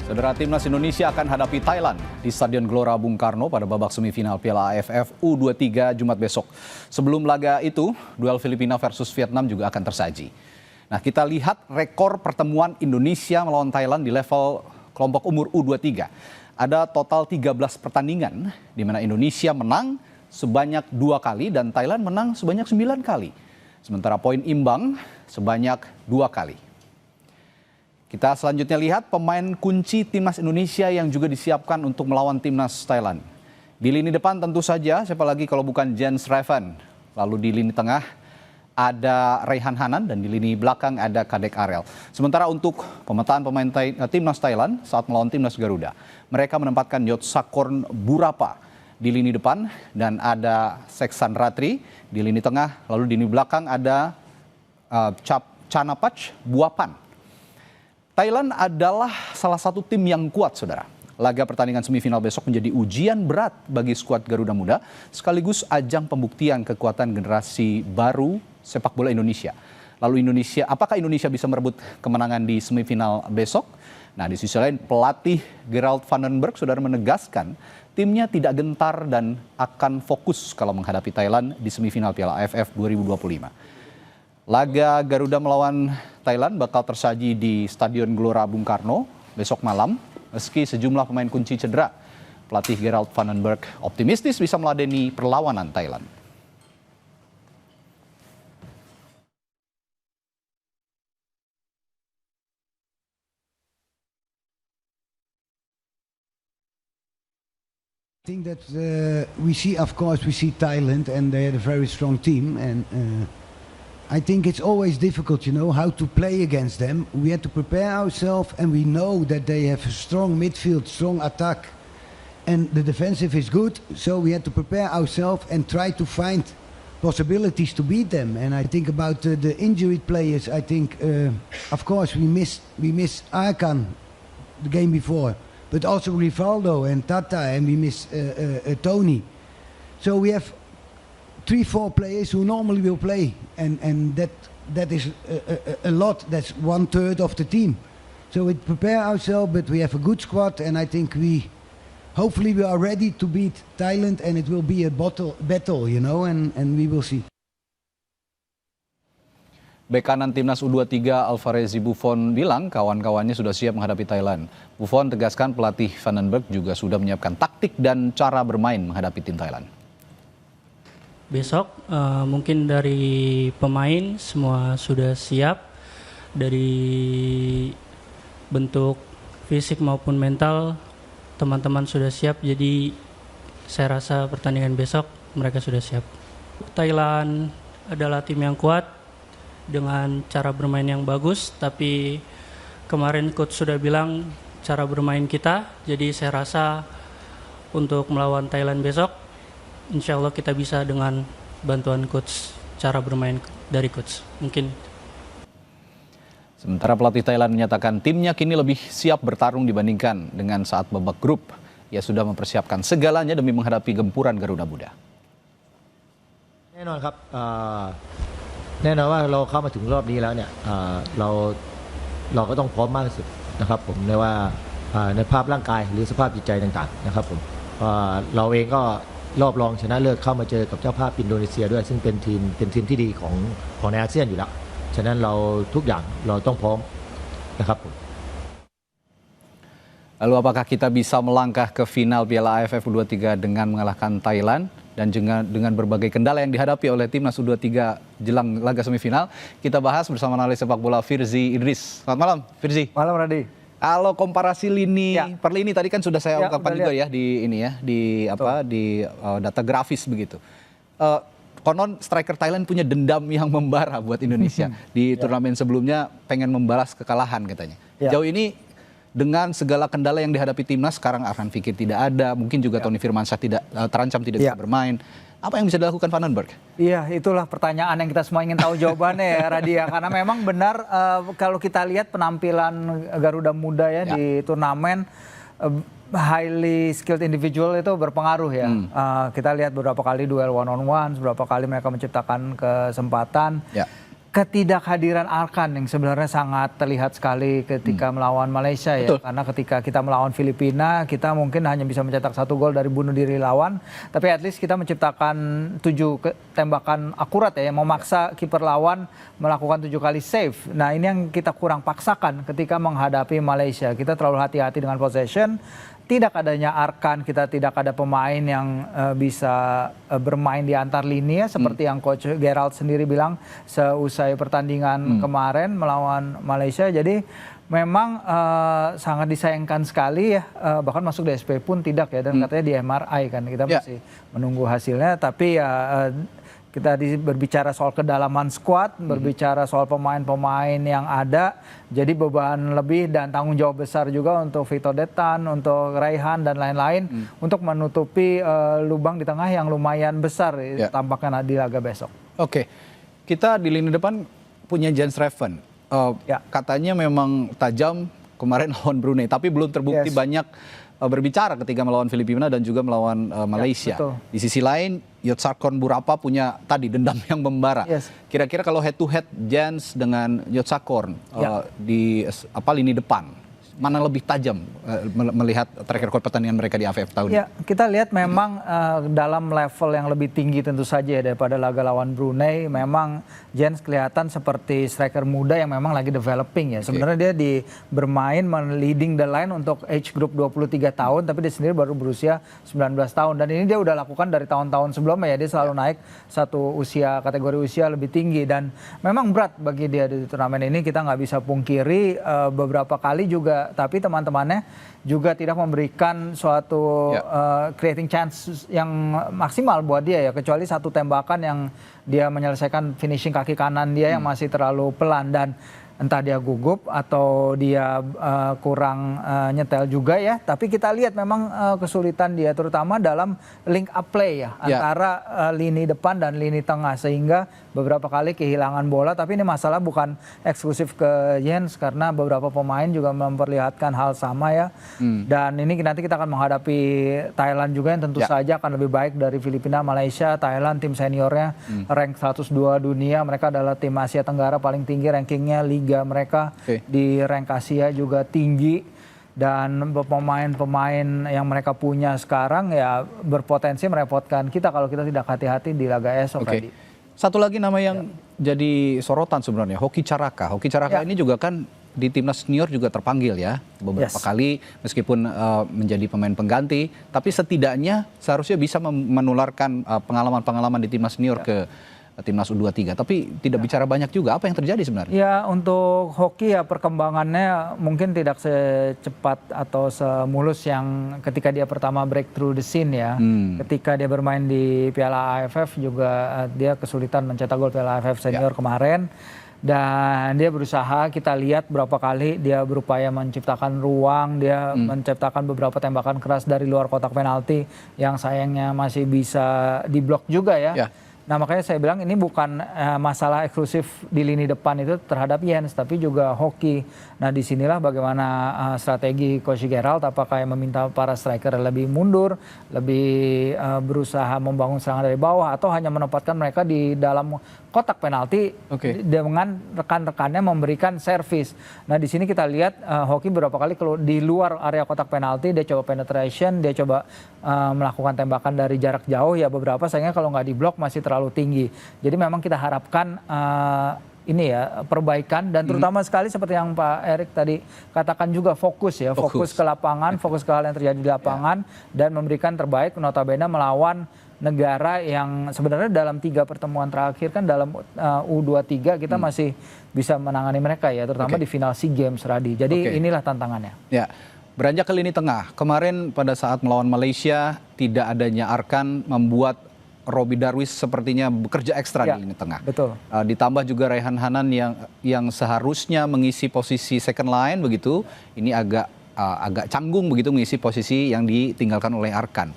Saudara, timnas Indonesia akan hadapi Thailand di Stadion Gelora Bung Karno pada babak semifinal Piala AFF U23 Jumat besok. Sebelum laga itu, duel Filipina versus Vietnam juga akan tersaji. Nah, kita lihat rekor pertemuan Indonesia melawan Thailand di level kelompok umur U23. Ada total 13 pertandingan di mana Indonesia menang sebanyak 2 kali dan Thailand menang sebanyak 9 kali. Sementara poin imbang sebanyak 2 kali. Kita selanjutnya lihat pemain kunci timnas Indonesia yang juga disiapkan untuk melawan timnas Thailand. Di lini depan tentu saja, siapa lagi kalau bukan Jens Reven. Lalu di lini tengah ada Raihan Hanan dan di lini belakang ada Kadek Arel. Sementara untuk pemetaan pemain timnas Thailand saat melawan timnas Garuda, mereka menempatkan Yotsakorn Burapa di lini depan dan ada Seksan Ratri di lini tengah. Lalu di lini belakang ada Chanapach Buapan. Thailand adalah salah satu tim yang kuat, saudara. Laga pertandingan semifinal besok menjadi ujian berat bagi skuad Garuda Muda, sekaligus ajang pembuktian kekuatan generasi baru sepak bola Indonesia. Lalu apakah Indonesia bisa merebut kemenangan di semifinal besok? Nah, di sisi lain pelatih Gerald Vandenberg saudara menegaskan timnya tidak gentar dan akan fokus kalau menghadapi Thailand di semifinal Piala AFF 2025. Laga Garuda melawan Thailand bakal tersaji di Stadion Gelora Bung Karno besok malam. Meski sejumlah pemain kunci cedera, pelatih Gerald Vandenberg optimistis bisa meladeni perlawanan Thailand. I think that we see Thailand and they had a very strong team and I think it's always difficult, how to play against them. We had to prepare ourselves and we know that they have a strong midfield, strong attack and the defensive is good. So we had to prepare ourselves and try to find possibilities to beat them. And I think about the injured players, I think, of course, we missed Arkan the game before, but also Rivaldo and Tata and we miss Tony. So we have 3-4 players who normally will play and that is a lot. That's 1/3 of the team. So we prepare ourselves, but we have a good squad and I think hopefully we are ready to beat Thailand and it will be a battle, and we will see. Bek kanan timnas U23 Alvarez Buffon bilang kawan-kawannya sudah siap menghadapi Thailand. Buffon tegaskan pelatih Vandenberg juga sudah menyiapkan taktik dan cara bermain menghadapi tim Thailand. Besok mungkin dari pemain semua sudah siap, dari bentuk fisik maupun mental teman-teman sudah siap, jadi saya rasa pertandingan besok mereka sudah siap. Thailand adalah tim yang kuat dengan cara bermain yang bagus, tapi kemarin coach sudah bilang cara bermain kita, jadi saya rasa untuk melawan Thailand besok insya Allah kita bisa dengan bantuan coach, cara bermain dari coach. Mungkin. Sementara pelatih Thailand menyatakan timnya kini lebih siap bertarung dibandingkan dengan saat babak grup. Ia sudah mempersiapkan segalanya demi menghadapi gempuran Garuda Muda. แน่นอนครับแน่นอนว่าเราเข้ามาถึงรอบนี้แล้วเนี่ยเราก็ต้องพร้อมมากที่สุดนะครับผมในว่าในภาพร่างกายหรือสภาพจิตใจต่างๆนะครับผมเราเองก็รอบรองชนะเลิศเข้ามาเจอกับเจ้าภาพอินโดนีเซียด้วยซึ่งเป็นทีมที่ดีของในอาเซียนอยู่แล้วฉะนั้นเราทุกอย่างเราต้องพร้อมนะครับผม Lalu apakah kita bisa melangkah ke final Piala AFF U23 dengan mengalahkan Thailand dan juga dengan berbagai kendala yang dihadapi oleh timnas U23 jelang laga semifinal? Kita bahas bersama analis sepak bola Firzi Idris. Selamat malam, Firzi. Malam, Radi. Kalau komparasi lini per lini tadi kan sudah saya ungkapkan juga ya di data grafis begitu. Konon striker Thailand punya dendam yang membara buat Indonesia. Di turnamen sebelumnya pengen membalas kekalahan katanya. Jauh ini dengan segala kendala yang dihadapi timnas, sekarang Arhan Fikir tidak ada, mungkin juga Tony Firmansyah terancam tidak bisa bermain. Apa yang bisa dilakukan Vandenberg? Iya, itulah pertanyaan yang kita semua ingin tahu jawabannya ya, Radia. Karena memang benar kalau kita lihat penampilan Garuda Muda ya di turnamen, highly skilled individual itu berpengaruh ya. Kita lihat beberapa kali duel one on one, beberapa kali mereka menciptakan kesempatan. ketidakhadiran Arkan yang sebenarnya sangat terlihat sekali ketika melawan Malaysia ya. Betul. Karena ketika kita melawan Filipina, kita mungkin hanya bisa mencetak 1 gol dari bunuh diri lawan. Tapi at least kita menciptakan 7 tembakan akurat ya, yang memaksa kiper lawan melakukan 7 kali save. Nah ini yang kita kurang paksakan ketika menghadapi Malaysia. Kita terlalu hati-hati dengan possession. Tidak adanya Arkan, kita tidak ada pemain yang bisa bermain di antar lini ya, seperti yang Coach Gerald sendiri bilang seusai pertandingan kemarin melawan Malaysia. Jadi memang sangat disayangkan sekali ya, bahkan masuk di SP pun tidak ya, dan katanya di MRI kan, kita masih menunggu hasilnya. Tapi ya kita berbicara soal kedalaman squad, berbicara soal pemain-pemain yang ada, jadi beban lebih dan tanggung jawab besar juga untuk Vito Detan, untuk Raihan dan lain-lain untuk menutupi lubang di tengah yang lumayan besar tampaknya di laga besok. Oke, kita di lini depan punya Jens Reven. Katanya memang tajam kemarin lawan Brunei, tapi belum terbukti banyak berbicara ketika melawan Filipina dan juga melawan Malaysia. Di sisi lain, Yotsakorn Burapa punya tadi dendam yang membara. Kira-kira kalau head to head Jens dengan Yotsakorn di lini depan, mana lebih tajam melihat track record pertandingan mereka di AFF tahun ini? Kita lihat memang dalam level yang lebih tinggi tentu saja ya, daripada laga lawan Brunei. Memang Jens kelihatan seperti striker muda yang memang lagi developing ya. Sebenarnya dia bermain leading the line untuk age group 23 tahun, tapi dia sendiri baru berusia 19 tahun. Dan ini dia udah lakukan dari tahun-tahun sebelumnya ya, dia selalu naik satu kategori usia lebih tinggi. Dan memang berat bagi dia di turnamen ini, kita nggak bisa pungkiri beberapa kali juga. Tapi teman-temannya juga tidak memberikan suatu creating chance yang maksimal buat dia ya, kecuali satu tembakan yang dia menyelesaikan finishing kaki kanan dia yang masih terlalu pelan, dan entah dia gugup atau dia kurang nyetel juga ya. Tapi kita lihat memang kesulitan dia terutama dalam link up play ya, antara lini depan dan lini tengah, sehingga beberapa kali kehilangan bola. Tapi ini masalah bukan eksklusif ke Jens, karena beberapa pemain juga memperlihatkan hal sama ya. Dan ini nanti kita akan menghadapi Thailand juga yang tentu saja akan lebih baik dari Filipina, Malaysia. Thailand tim seniornya rank 102 dunia, mereka adalah tim Asia Tenggara paling tinggi rankingnya, liga mereka di rank Asia juga tinggi, dan pemain-pemain yang mereka punya sekarang ya berpotensi merepotkan kita kalau kita tidak hati-hati di laga esok tadi. Satu lagi nama yang jadi sorotan sebenarnya, Hoki Caraka. Hoki Caraka ini juga kan di timnas senior juga terpanggil ya beberapa kali, meskipun menjadi pemain pengganti, tapi setidaknya seharusnya bisa menularkan pengalaman-pengalaman di timnas senior ke timnas U23, tapi tidak bicara banyak juga. Apa yang terjadi sebenarnya? Ya, untuk Hoki ya perkembangannya mungkin tidak secepat atau semulus yang ketika dia pertama breakthrough the scene ya. Ketika dia bermain di Piala AFF juga dia kesulitan mencetak gol Piala AFF senior kemarin. Dan dia berusaha, kita lihat berapa kali dia berupaya menciptakan ruang, dia menciptakan beberapa tembakan keras dari luar kotak penalti yang sayangnya masih bisa diblok juga ya. Nah makanya saya bilang ini bukan masalah eksklusif di lini depan itu terhadap Jens, tapi juga Hoki. Nah disinilah bagaimana strategi Coach Gerald, apakah yang meminta para striker lebih mundur, lebih berusaha membangun serangan dari bawah, atau hanya menempatkan mereka di dalam kotak penalti dengan rekan-rekannya memberikan servis. Nah di sini kita lihat Hoki beberapa kali kalau di luar area kotak penalti dia coba penetration, dia coba melakukan tembakan dari jarak jauh ya, beberapa sayangnya kalau nggak diblok masih terlalu tinggi. Jadi memang kita harapkan ini ya perbaikan, dan terutama sekali seperti yang Pak Erik tadi katakan juga fokus ke lapangan, fokus ke hal yang terjadi di lapangan dan memberikan terbaik, notabene melawan negara yang sebenarnya dalam 3 pertemuan terakhir kan dalam U23 kita masih bisa menangani mereka ya, terutama di final SEA Games, Radi. Jadi inilah tantangannya. Ya, beranjak ke lini tengah. Kemarin pada saat melawan Malaysia tidak adanya Arkan membuat Robbie Darwish sepertinya bekerja ekstra di lini tengah. Betul. Ditambah juga Raihan Hanan yang seharusnya mengisi posisi second line begitu, ini agak canggung begitu mengisi posisi yang ditinggalkan oleh Arkan.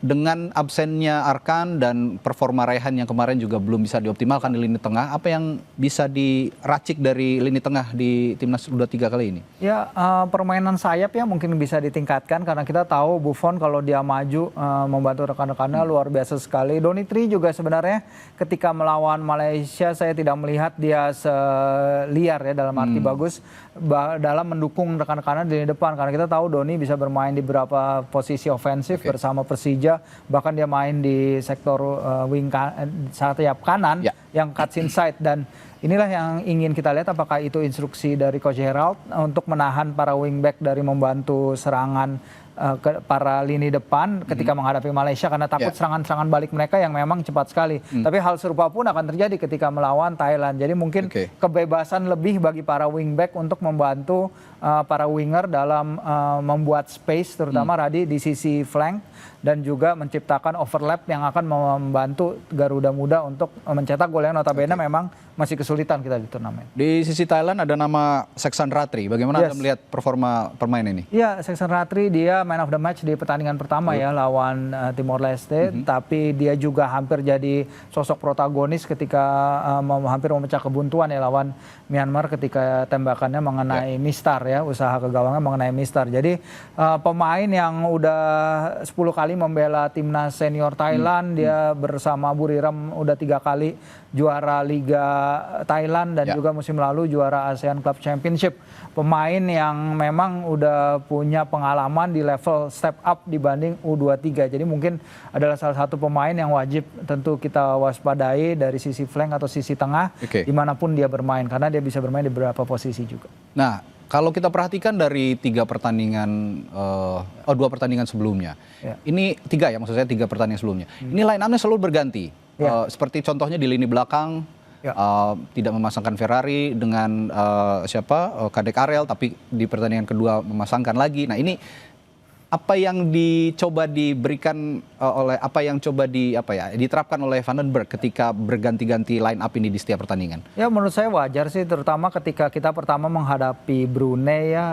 dengan absennya Arkan dan performa Raihan yang kemarin juga belum bisa dioptimalkan di lini tengah, apa yang bisa diracik dari lini tengah di Timnas U23 kali ini? Ya, permainan sayap ya mungkin bisa ditingkatkan karena kita tahu Buffon kalau dia maju membantu rekan-rekannya luar biasa sekali. Donitri juga sebenarnya ketika melawan Malaysia saya tidak melihat dia seliar ya, dalam arti bagus dalam mendukung rekan-rekannya di lini depan, karena kita tahu Doni bisa bermain di beberapa posisi ofensif bersama Persija, bahkan dia main di sektor sayap kanan yang cuts inside, dan inilah yang ingin kita lihat apakah itu instruksi dari Coach Gerald untuk menahan para wingback dari membantu serangan ke para lini depan ketika menghadapi Malaysia, karena takut serangan-serangan balik mereka yang memang cepat sekali. Tapi hal serupa pun akan terjadi ketika melawan Thailand. Jadi mungkin kebebasan lebih bagi para wingback untuk membantu para winger dalam membuat space, terutama Radi di sisi flank, dan juga menciptakan overlap yang akan membantu Garuda Muda untuk mencetak gol yang notabene memang masih kesulitan kita di turnamen. Di sisi Thailand ada nama Seksan Ratri. Bagaimana Anda melihat performa pemain ini? Iya, Seksan Ratri dia man of the match di pertandingan pertama ya lawan Timor Leste, tapi dia juga hampir jadi sosok protagonis ketika hampir memecah kebuntuan ya lawan Myanmar ketika tembakannya mengenai Mistar ya, usaha ke gawangnya mengenai Mistar. Jadi pemain yang udah 10 kali membela timnas senior Thailand, dia bersama Buriram udah 3 kali juara Liga Thailand dan juga musim lalu juara ASEAN Club Championship. Pemain yang memang udah punya pengalaman di level step up dibanding U23. Jadi mungkin adalah salah satu pemain yang wajib tentu kita waspadai dari sisi flank atau sisi tengah dimanapun dia bermain, karena dia bisa bermain di beberapa posisi juga. Nah, kalau kita perhatikan dari 2 pertandingan sebelumnya, ini 3 ya, maksud saya 3 pertandingan sebelumnya. Ini line up-nya selalu berganti. Seperti contohnya di lini belakang, tidak memasangkan Ferrari dengan Kadek Arel, tapi di pertandingan kedua memasangkan lagi. Nah, ini apa yang dicoba diberikan diterapkan oleh Vandenberg ketika berganti-ganti line up ini di setiap pertandingan? Ya, menurut saya wajar sih, terutama ketika kita pertama menghadapi Brunei ya,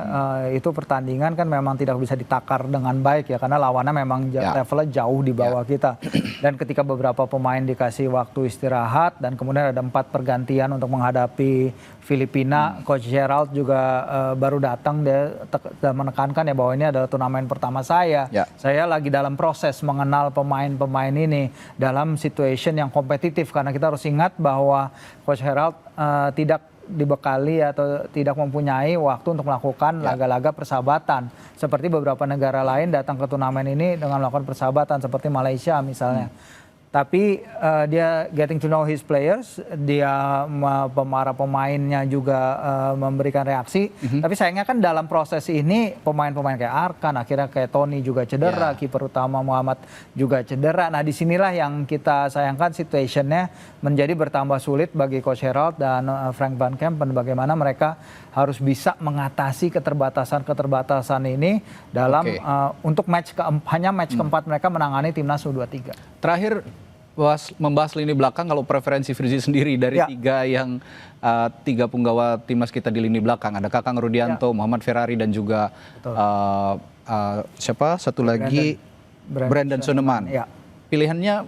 itu pertandingan kan memang tidak bisa ditakar dengan baik ya, karena lawannya memang levelnya jauh di bawah kita. Dan ketika beberapa pemain dikasih waktu istirahat dan kemudian ada 4 pergantian untuk menghadapi Filipina, Coach Gerald juga baru datang, dia menekankan ya bahwa ini adalah turnamen pertama saya. Saya lagi dalam proses mengenal pemain-pemain ini dalam situation yang kompetitif, karena kita harus ingat bahwa Coach Gerald tidak dibekali atau tidak mempunyai waktu untuk melakukan laga-laga persahabatan seperti beberapa negara lain datang ke turnamen ini dengan melakukan persahabatan seperti Malaysia misalnya. Tapi dia getting to know his players, dia para pemainnya juga memberikan reaksi. Tapi sayangnya kan dalam proses ini pemain-pemain kayak Arkan, akhirnya kayak Tony juga cedera, kiper utama Muhammad juga cedera. Nah, disinilah yang kita sayangkan situationnya menjadi bertambah sulit bagi Coach Gerald dan Frank Van Kempen, bagaimana mereka harus bisa mengatasi keterbatasan ini dalam untuk hanya match keempat mereka menangani timnas U23. Terakhir membahas lini belakang, kalau preferensi Firzi sendiri dari 3 punggawa timnas kita di lini belakang, ada Kakang Rudianto, Muhammad Ferrari dan juga satu lagi Brandon Soeneman. Pilihannya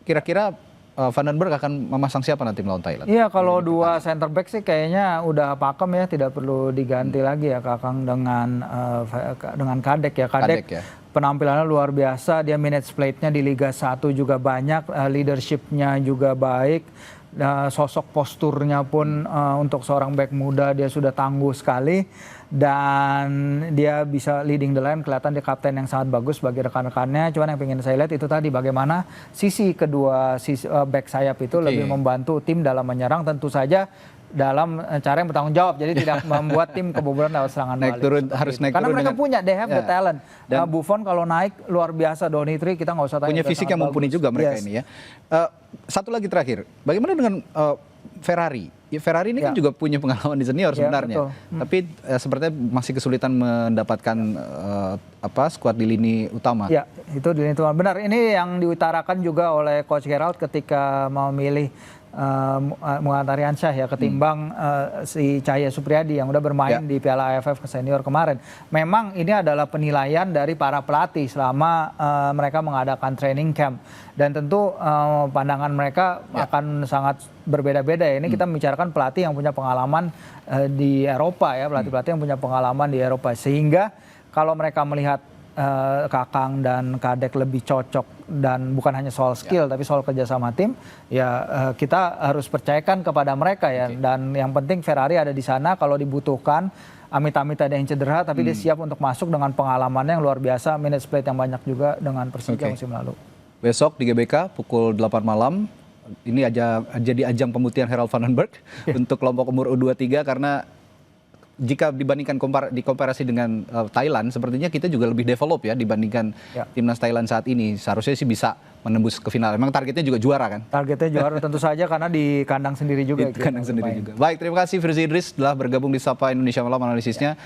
kira-kira Vandenberg akan memasang siapa nanti melawan Thailand? Iya, kalau 2 center back sih kayaknya udah pakem ya, tidak perlu diganti lagi ya Kakang dengan Kadek ya. Kadek penampilannya luar biasa, dia minutes plate-nya di Liga 1 juga banyak, leadership-nya juga baik, sosok posturnya pun untuk seorang back muda dia sudah tangguh sekali, dan dia bisa leading the line, kelihatan dia kapten yang sangat bagus bagi rekan-rekannya. Cuman yang ingin saya lihat itu tadi bagaimana sisi kedua back sayap itu lebih membantu tim dalam menyerang, tentu saja dalam cara yang bertanggung jawab, jadi tidak membuat tim kebobolan lewat serangan balik. Karena mereka punya, they have the talent. Dan Buffon kalau naik luar biasa, Donitri kita nggak usah tanya. Punya fisik yang mumpuni juga mereka ini ya. Satu lagi terakhir, bagaimana dengan Ferrari? Ferrari ini kan juga punya pengalaman di senior sebenarnya, tapi sepertinya masih kesulitan mendapatkan skuad di lini utama. Ya, itu di lini utama. Benar, ini yang diutarakan juga oleh Coach Gerald ketika memilih Muhammad Aryansyah ya ketimbang si Cahya Supriyadi yang udah bermain di Piala AFF senior kemarin. Memang ini adalah penilaian dari para pelatih selama mereka mengadakan training camp, dan tentu pandangan mereka akan sangat berbeda-beda ya. Ini kita membicarakan pelatih yang punya pengalaman di Eropa ya, pelatih-pelatih yang punya pengalaman di Eropa, sehingga kalau mereka melihat Kakang dan Kadek lebih cocok, dan bukan hanya soal skill tapi soal kerjasama tim, ya kita harus percayakan kepada mereka ya. Dan yang penting Ferrari ada di sana kalau dibutuhkan. Amit-amit ada yang cedera, tapi dia siap untuk masuk dengan pengalamannya yang luar biasa, minutes played yang banyak juga dengan Persija musim lalu. Besok di GBK pukul 8 malam, ini jadi ajang pembuktian Harold van den Berg untuk kelompok umur U23, karena jika dibandingkan dikomparasi dengan Thailand, sepertinya kita juga lebih develop ya dibandingkan timnas Thailand saat ini. Seharusnya sih bisa menembus ke final. Memang targetnya juga juara kan? Targetnya juara tentu saja, karena di kandang sendiri juga. Di kandang sendiri juga. Baik, terima kasih Firzi Idris telah bergabung di Sapa Indonesia Malam analisisnya.